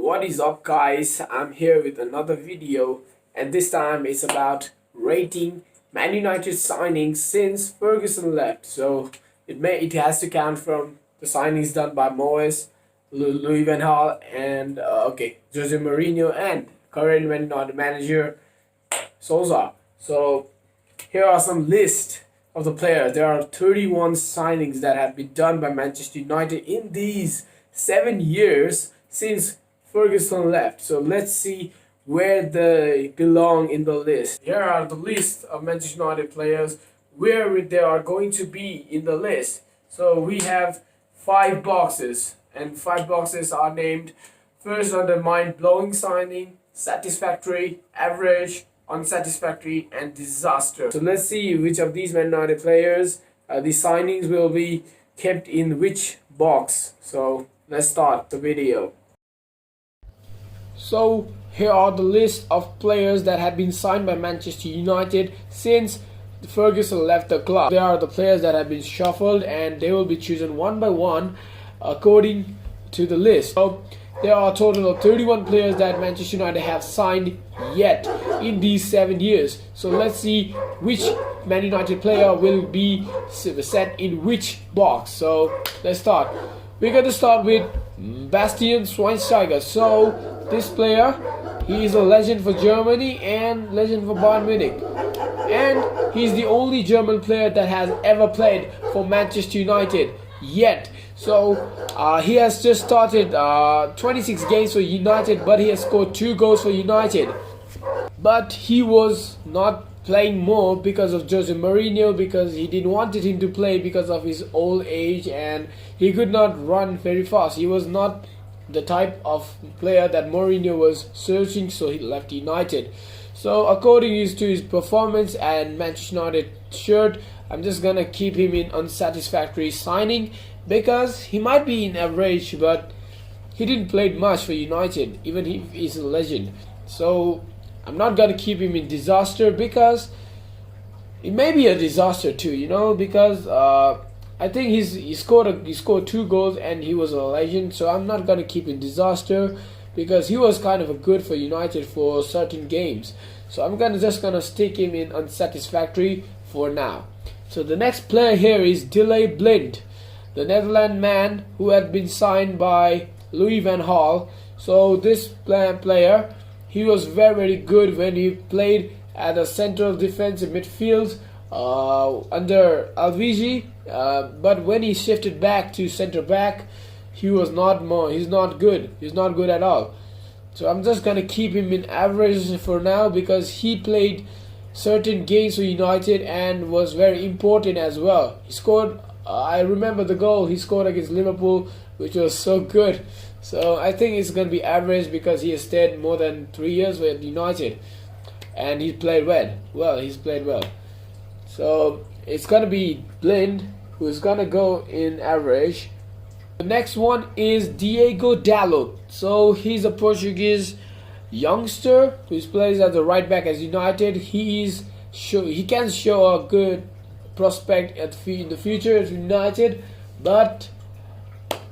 What is up, guys? I'm here with another video, and this time it's about rating Man United signings since Ferguson left. So it has to count from the signings done by Moyes, Louis van Gaal, and Jose Mourinho, and current Man United manager Solskjaer. So here are some lists of the players. There are 31 signings that have been done by Manchester United in these 7 years since Ferguson left. So let's see where they belong in the list. Here are the list of Manchester United players where they are going to be in the list. So we have 5 boxes, and 5 boxes are named first under mind-blowing signing, satisfactory, average, unsatisfactory, and disaster. So let's see which of these Man United players the signings will be kept in which box. So let's start the video. So here are the list of players that have been signed by Manchester United since Ferguson left the club. There are the players that have been shuffled, and they will be chosen one by one according to the list. So there are a total of 31 players that Manchester United have signed yet in these 7 years. So let's see which Man United player will be set in which box. So let's start. We're going to start with Bastian Schweinsteiger. So this player, he is a legend for Germany and legend for Bayern Munich. And he's the only German player that has ever played for Manchester United yet. So he has just started 26 games for United, but he has scored 2 goals for United. But he was not playing more because of Jose Mourinho, because he didn't want him to play because of his old age, and he could not run very fast. He was not the type of player that Mourinho was searching, so he left United. So according to his performance and Manchester United shirt, I'm just gonna keep him in unsatisfactory signing, because he might be in average, but he didn't play much for United, even if he's a legend. So I'm not gonna keep him in disaster, because it may be a disaster too, because I think he scored 2 goals and he was a legend. So I'm not gonna keep him disaster, because he was kind of a good for United for certain games. So I'm just gonna stick him in unsatisfactory for now. So the next player here is Daley Blind, the Netherlands man who had been signed by Louis van Gaal. So this player, he was very good when he played at the central defensive midfield under Alvigi, but when he shifted back to centre back, he's not good at all. So I'm just gonna keep him in average for now, because he played certain games for United and was very important as well. He scored, I remember the goal he scored against Liverpool, which was so good. So I think it's going to be average, because he has stayed more than 3 years with United and he played well. He's played well. So it's going to be Blind who's going to go in average. The next one is Diogo Dalot. So he's a Portuguese youngster who plays as a right back as United. He can show a good prospect in the future at United, but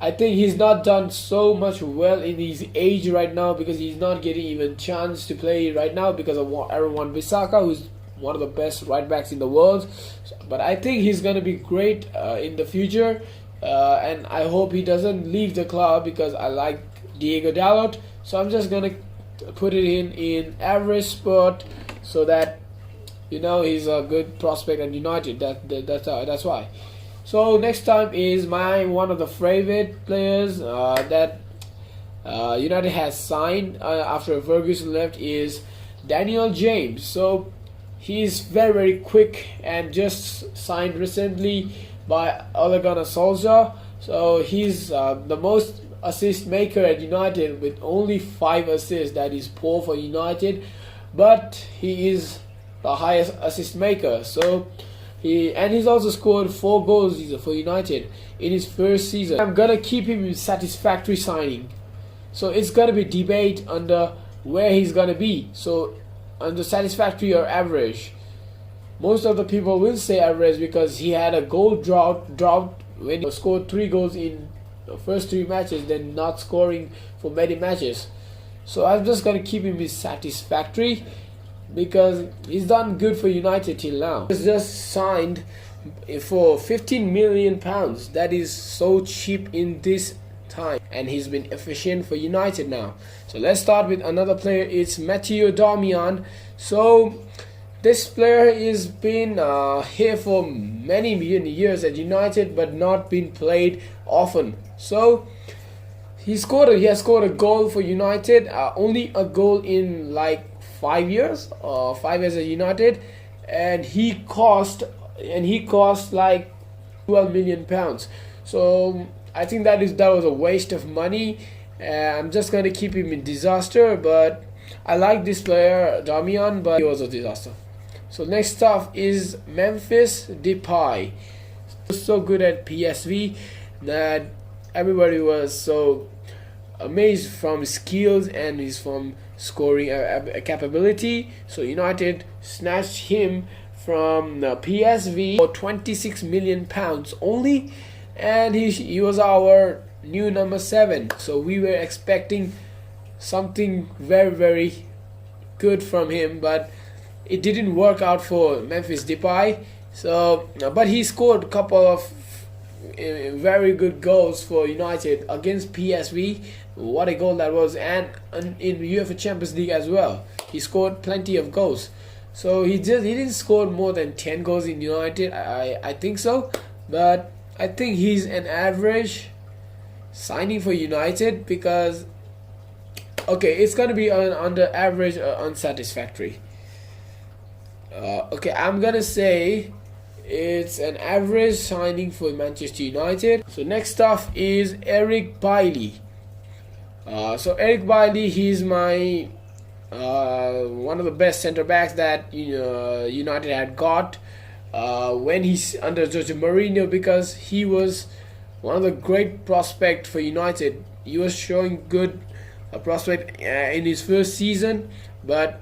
I think he's not done so much well in his age right now, because he's not getting even chance to play right now because of Aaron Wan-Bissaka, who's one of the best right backs in the world. But I think he's going to be great in the future, and I hope he doesn't leave the club, because I like Diogo Dalot. So I'm just going to put it in average spot, so that he's a good prospect at United. That's why. So next time is one of the favorite players that United has signed after Ferguson left is Daniel James. So he's very quick and just signed recently by Ole Gunnar Solskjaer. So he's the most assist maker at United with only 5 assists. That is poor for United, but he is the highest assist maker. So he's also scored 4 goals for United in his first season. I'm gonna keep him in satisfactory signing. So it's gonna be debate under where he's gonna be. So under satisfactory or average. Most of the people will say average, because he had a goal drought when he scored 3 goals in the first 3 matches, then not scoring for many matches. So I'm just gonna keep him as satisfactory because he's done good for United till now. He's just signed for 15 million pounds. That is so cheap in this time, and he's been efficient for United now. So let's start with another player. It's Matteo Darmian. So this player has been here for many years at United, but not been played often. So he has scored a goal for United, only a goal in like 5 years, 5 years at United, and he cost like 12 million pounds. So I think that was a waste of money. I'm just gonna keep him in disaster, but I like this player Darmian, but he was a disaster. So next up is Memphis Depay. So good at PSV that everybody was so amazed from his skills and his from scoring capability. So United snatched him from PSV for 26 million pounds only, and he was our new number 7. So we were expecting something very good from him, but it didn't work out for Memphis Depay. So but he scored a couple of very good goals for United against PSV. What a goal that was, and in UEFA Champions League as well. He scored plenty of goals. So he didn't score more than 10 goals in United. I think so, but I think he's an average signing for United because okay, it's gonna be under average unsatisfactory. Okay, I'm gonna say it's an average signing for Manchester United. So next up is Erik Pereira. So Erik Pereira, he's my one of the best centre backs that United had got when he's under Jose Mourinho, because he was one of the great prospects for United. He was showing good prospect in his first season, but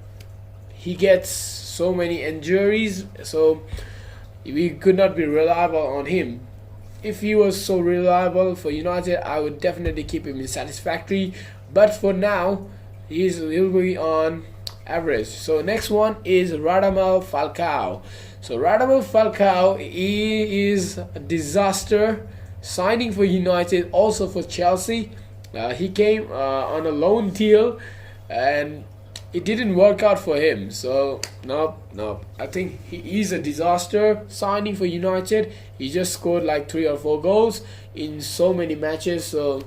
he gets so many injuries, so we could not be reliable on him. If he was so reliable for United, I would definitely keep him in satisfactory, but for now he'll be on average. So next one is Radamel Falcao. So Radamel Falcao, he is a disaster signing for United, also for Chelsea. He came on a loan deal and it didn't work out for him. So no, I think he is a disaster signing for United. He just scored like 3 or 4 goals in so many matches. So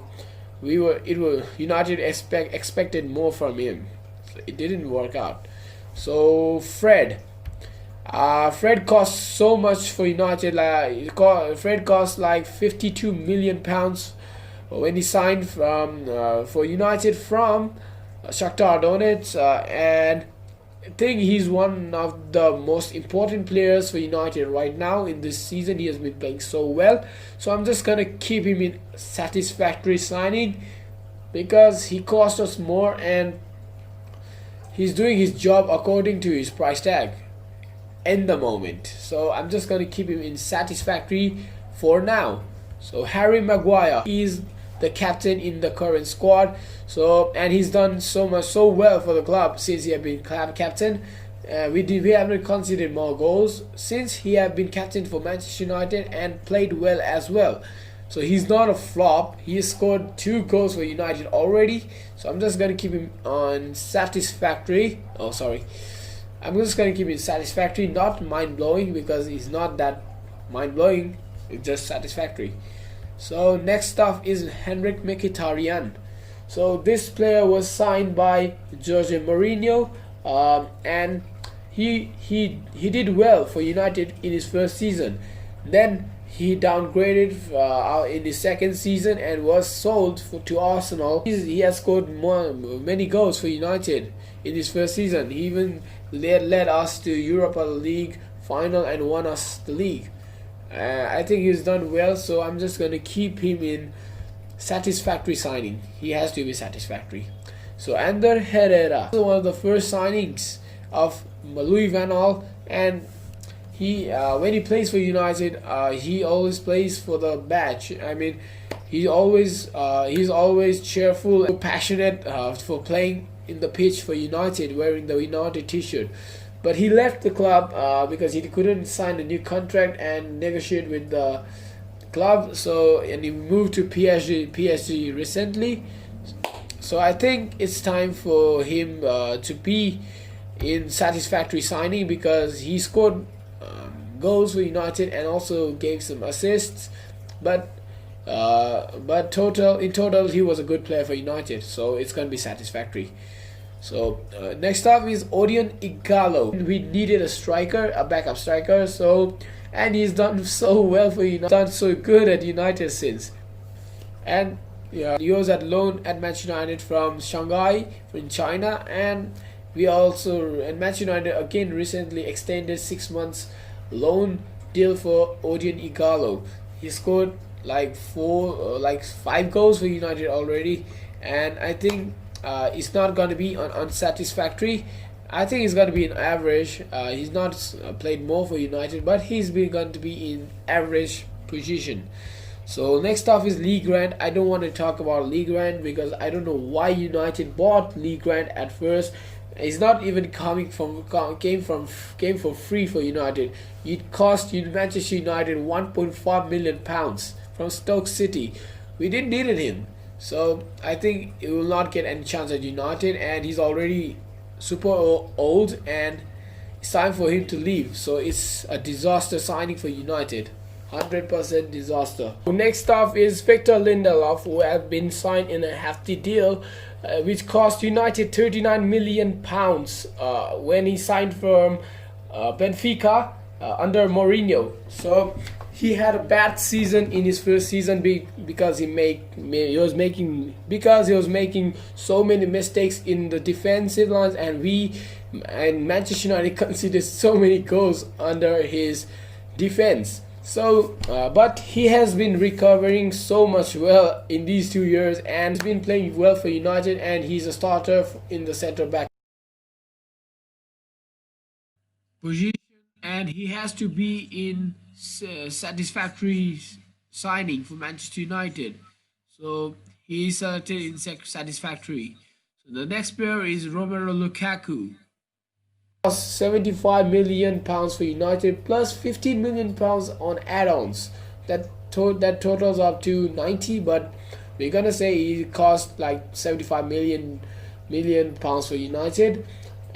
United expected more from him. So it didn't work out. So Fred cost so much for United. Fred cost like 52 million pounds when he signed for United from Shakhtar Donetsk, and I think he's one of the most important players for United right now in this season. He has been playing so well, so I'm just gonna keep him in satisfactory signing because he cost us more and he's doing his job according to his price tag in the moment. So I'm just gonna keep him in satisfactory for now. So Harry Maguire is the captain in the current squad, and he's done so well for the club since he has been captain. We haven't conceded more goals since he has been captain for Manchester United and played well as well. So he's not a flop. He has scored 2 goals for United already. So I'm just gonna keep him on satisfactory. I'm just gonna keep him satisfactory, not mind blowing, because he's not that mind blowing. It's just satisfactory. So next up is Henrik Mkhitaryan. So this player was signed by Jose Mourinho, and he did well for United in his first season. Then he downgraded in his second season and was sold to Arsenal. He has scored many goals for United in his first season. He even led us to Europa League final and won us the league. I think he's done well, so I'm just going to keep him in satisfactory signing. He has to be satisfactory. So Ander Herrera, one of the first signings of Louis van Gaal, and he when he plays for United, he always plays for the badge. I mean, he's always cheerful, passionate for playing in the pitch for United, wearing the United t-shirt. But he left the club because he couldn't sign a new contract and negotiate with the club. So, and he moved to PSG recently. So I think it's time for him to be in satisfactory signing, because he scored goals for United and also gave some assists. But in total he was a good player for United. So it's gonna be satisfactory. So next up is Odion Ighalo. We needed a striker, a backup striker. So, and he's done so well for United, done so good at United since. And yeah, he was at loan at Manchester United from Shanghai in China, and we also, and Manchester United again recently extended 6 months loan deal for Odion Ighalo. He scored like 5 goals for United already, and I think it's not going to be unsatisfactory. I think he's going to be an average. He's not played more for United, but he's going to be in average position. So next off is Lee Grant. I don't want to talk about Lee Grant because I don't know why United bought Lee Grant at first. He's not even came for free for United. It cost Manchester United £1.5 million from Stoke City. We didn't need him, so I think he will not get any chance at United, and he's already super old, and it's time for him to leave. So it's a disaster signing for United. 100% disaster. Next up is Victor Lindelof, who has been signed in a hefty deal, which cost United £39 million when he signed from Benfica under Mourinho. So he had a bad season in his first season because he was making so many mistakes in the defensive lines, and Manchester United conceded so many goals under his defense. So, but he has been recovering so much well in these 2 years, and he's been playing well for United, and he's a starter in the centre back position, and he has to be in satisfactory signing for Manchester United. So he is selected in satisfactory. So the next player is Romelu Lukaku. £75 million for United plus £15 million on add-ons. That totals up to 90, but we're gonna say he cost like 75 million pounds for United.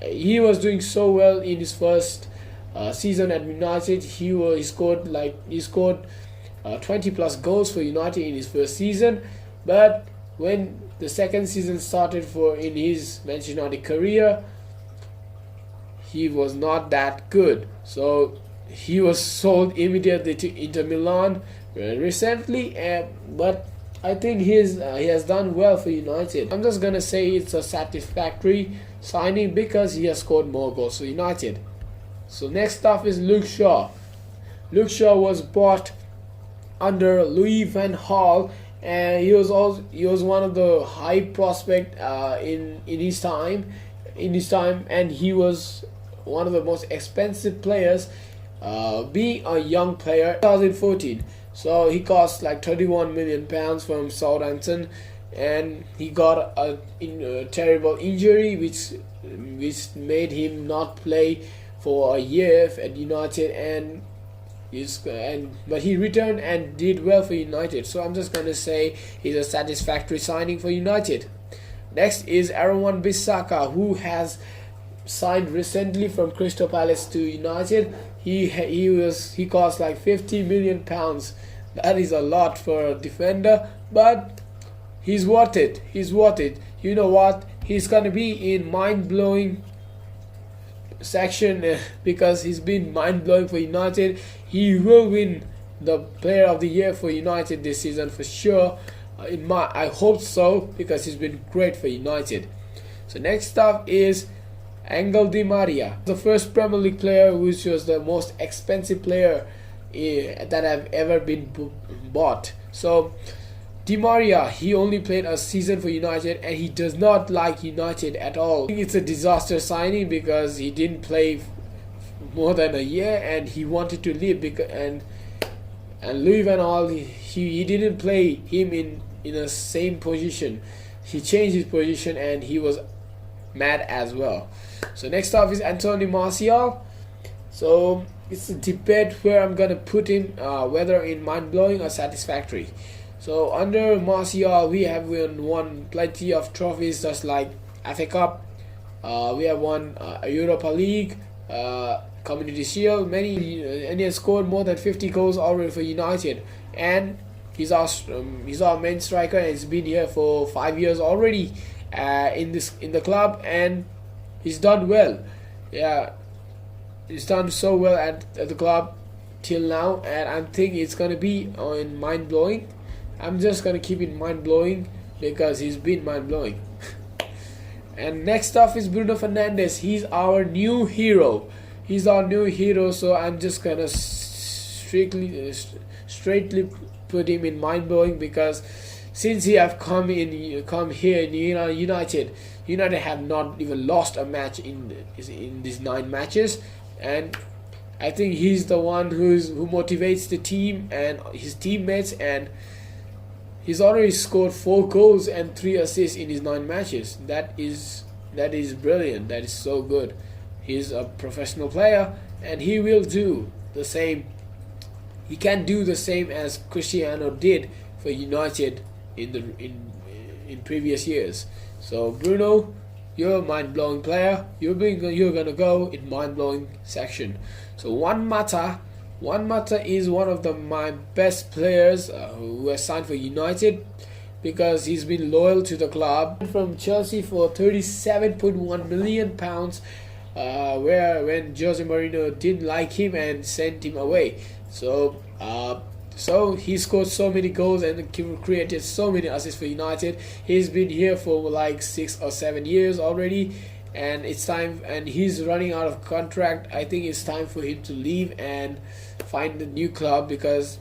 He was doing so well in his first season at United. He scored 20 plus goals for United in his first season, but when the second season started in his Manchester United career, he was not that good. So he was sold immediately to Inter Milan recently, but I think he has done well for United. I'm just gonna say it's a satisfactory signing because he has scored more goals for United. So next up is Luke Shaw. Luke Shaw was bought under Louis van Gaal, and he was one of the high prospect in his time, and he was one of the most expensive players, being a young player. 2014, so he cost like 31 million pounds from Southampton, and he got a terrible injury which made him not play for a year at United, but he returned and did well for United. So I'm just gonna say he's a satisfactory signing for United. Next is Aaron Wan-Bissaka, who has signed recently from Crystal Palace to United. He cost like 50 million pounds. That is a lot for a defender, but he's worth it. You know what? He's gonna be in mind-blowing section because he's been mind-blowing for United. He will win the Player of the Year for United this season for sure. I hope so, because he's been great for United. So next up is Angel Di Maria, the first Premier League player which was the most expensive player that have ever been bought. So Di Maria, he only played a season for United, and he does not like United at all. I think it's a disaster signing because he didn't play more than a year and he wanted to leave, and And Louis van Gaal, he didn't play him in the same position. He changed his position and he was mad as well. So next up is Anthony Martial. So it's a debate where I'm gonna put him, whether in mind-blowing or satisfactory. So under Martial, we have won plenty of trophies, just like FA Cup. We have won Europa League, Community Shield, and he has scored more than 50 goals already for United. And he's our main striker, and he's been here for 5 years already in the club, and he's done well. Yeah, he's done so well at the club till now, and I think it's gonna be in mind blowing. I'm just gonna keep it mind blowing because he's been mind blowing. And next up is Bruno Fernandes. He's our new hero. So I'm just gonna straightly put him in mind blowing, because since he have come here in United have not even lost a match in these 9 matches, and I think he's the one who motivates the team and his teammates, and he's already scored 4 goals and 3 assists in his 9 matches. That is brilliant. That is so good. He's a professional player, and he will do the same. He can do the same as Cristiano did for United in previous years. So Bruno, you're a mind-blowing player. You're gonna go in mind-blowing section. So Juan Mata is one of my best players who has signed for United, because he's been loyal to the club. From Chelsea for £37.1 million, where when Jose Mourinho didn't like him and sent him away. So he scored so many goals and created so many assists for United. He's been here for like 6 or 7 years already, and it's time. And he's running out of contract. I think it's time for him to leave and find a new club, because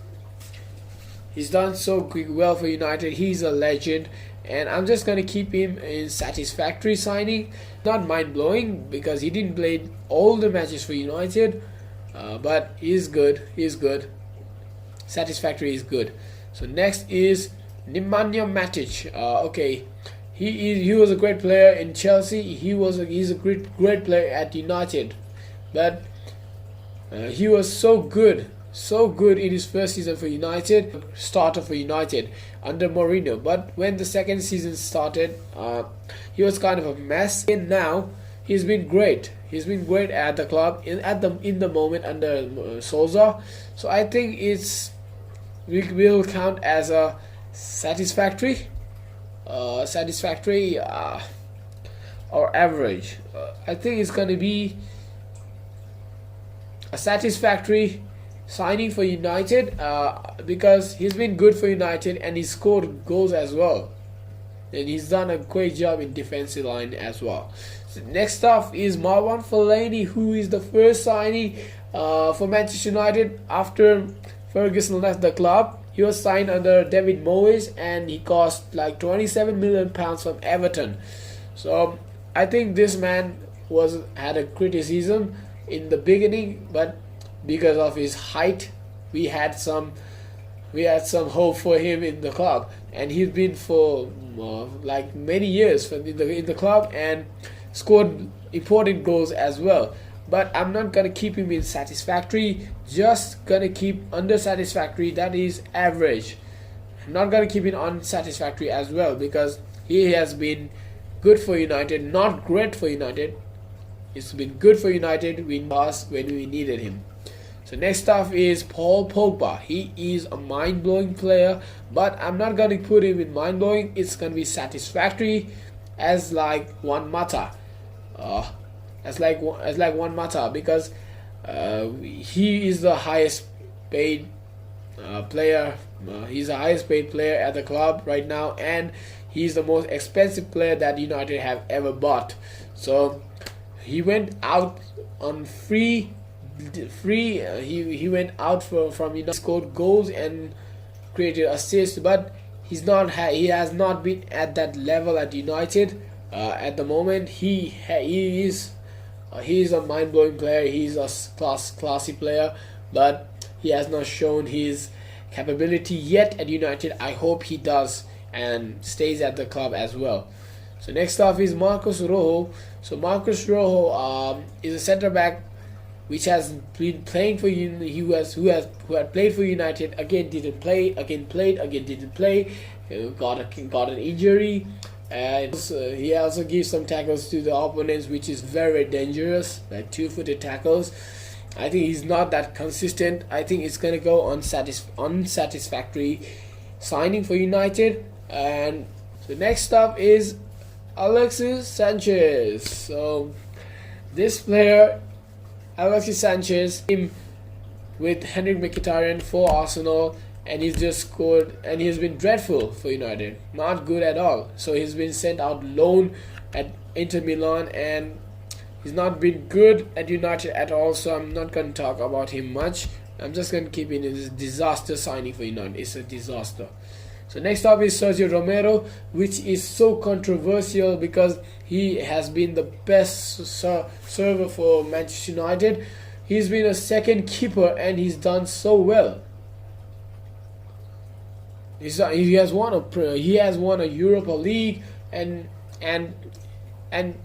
he's done so well for United. He's a legend, and I'm just gonna keep him in satisfactory signing. Not mind blowing, because he didn't play all the matches for United, but he's good. Satisfactory is good. So next is Nemanja Matic. Okay, he was a great player in Chelsea. He's a great player at United, but he was so good in his first season for United, starter for United under Mourinho. But when the second season started, he was kind of a mess. And now he's been great. He's been great at the club in the moment under Sousa. So I think will count as a satisfactory or average. I think it's gonna be a satisfactory signing for United, because he's been good for United and he scored goals as well, and he's done a great job in defensive line as well. So next up is Marwan Fellaini, who is the first signing for Manchester United after Ferguson left the club. He was signed under David Moyes, and he cost like £27 million from Everton. So I think this man had a criticism in the beginning, but because of his height, we had some hope for him in the club, and he's been for like many years in the club and scored important goals as well. But I'm not gonna keep him in satisfactory, just gonna keep under satisfactory, that is average. I'm not gonna keep it unsatisfactory as well, because he has been good for United, not great for United. It's been good for United when we needed him. So next up is Paul Pogba. He is a mind-blowing player, but I'm not gonna put him in mind-blowing. It's gonna be satisfactory, as like Juan Mata. As like Juan Mata, because he is the highest paid player. He's the highest paid player at the club right now, and he's the most expensive player that United have ever bought. So he went out on free. He went out from United, scored goals and created assists, but he has not been at that level at United at the moment. He is a mind-blowing player. He's a classy player, but he has not shown his capability yet at United. I hope he does and stays at the club as well. So next off is Marcos Rojo. So Marcos Rojo is a centre back which has been playing for who had played for United, again didn't play, again played, again didn't play, got an injury, and he also gives some tackles to the opponents, which is very dangerous, like two-footed tackles. I think he's not that consistent. I think it's gonna go unsatisfactory signing for United. And the next up is Alexis Sanchez. So this player, Alexis Sanchez, came with Henrik Mkhitaryan for Arsenal, and he's just scored, and he's been dreadful for United, not good at all. So he's been sent out loan at Inter Milan, and he's not been good at United at all. So I'm not going to talk about him much. I'm just going to keep it as a disaster signing for United. It's a disaster. So next up is Sergio Romero, which is so controversial because he has been the best server for Manchester United. He's been a second keeper and he's done so well. He has won a Europa League, and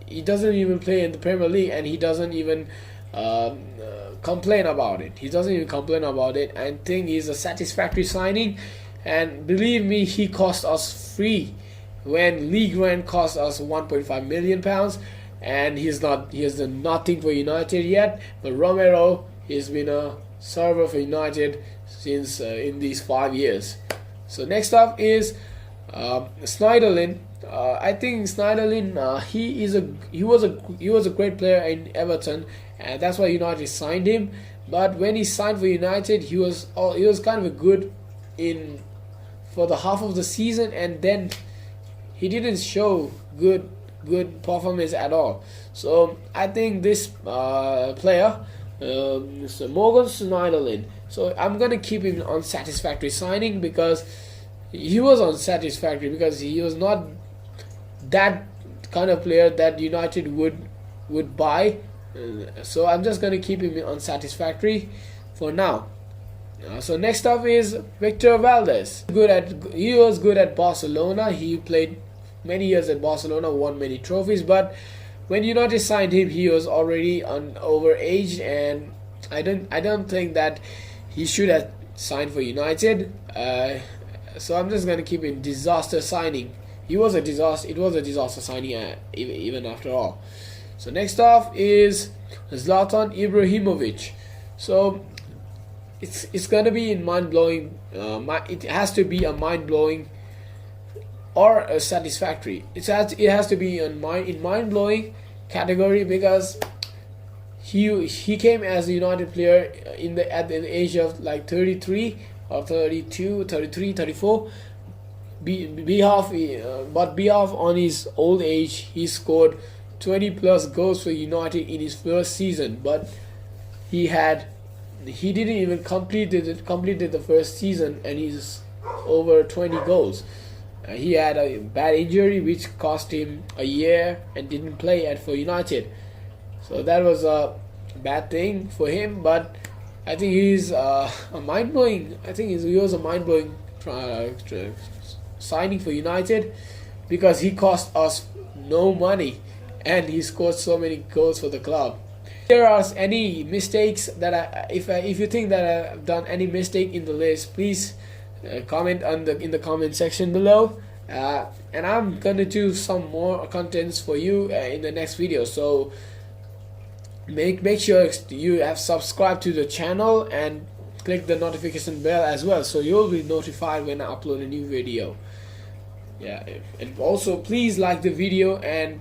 he doesn't even play in the Premier League, and he doesn't even complain about it. I think he's a satisfactory signing. And believe me, he cost us free when League One cost us £1.5 million, and he has done nothing for United yet. But Romero, he's been a server for United since in these 5 years. So next up is Schneiderlin. I think Schneiderlin, he was a great player in Everton, and that's why United signed him. But when he signed for United, he was kind of a good for the half of the season, and then he didn't show good performance at all. So I think this player, so Morgan Schneiderlin, so I'm gonna keep him on satisfactory signing, because he was unsatisfactory because he was not that kind of player that United would buy. So I'm just gonna keep him unsatisfactory for now. So next up is Victor Valdez. He was good at Barcelona. He played many years at Barcelona, won many trophies. But when United signed him, he was already overaged, and I don't think that he should have signed for United. So I'm just gonna keep him disaster signing. It was a disaster signing even after all. So next off is Zlatan Ibrahimovic. So it's gonna be mind-blowing. It has to be a mind-blowing or a satisfactory. It has to be in mind-blowing category, because he came as a United player at the age of like 33 or 32, 33, 34. But behalf on his old age, he scored 20 plus goals for United in his first season. But he didn't even completed the first season, and he's over 20 goals. He had a bad injury which cost him a year and didn't play for United. So that was a bad thing for him. But I think he's a mind-blowing. I think he was a mind-blowing signing for United, because he cost us no money and he scored so many goals for the club. If there are any mistakes that if you think that I've done any mistake in the list, please comment in the comment section below, and I'm gonna do some more contents for you in the next video. So make sure you have subscribed to the channel and click the notification bell as well, so you'll be notified when I upload a new video. Yeah, and also please like the video and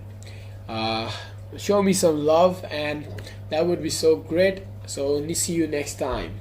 show me some love, and that would be so great. So see you next time.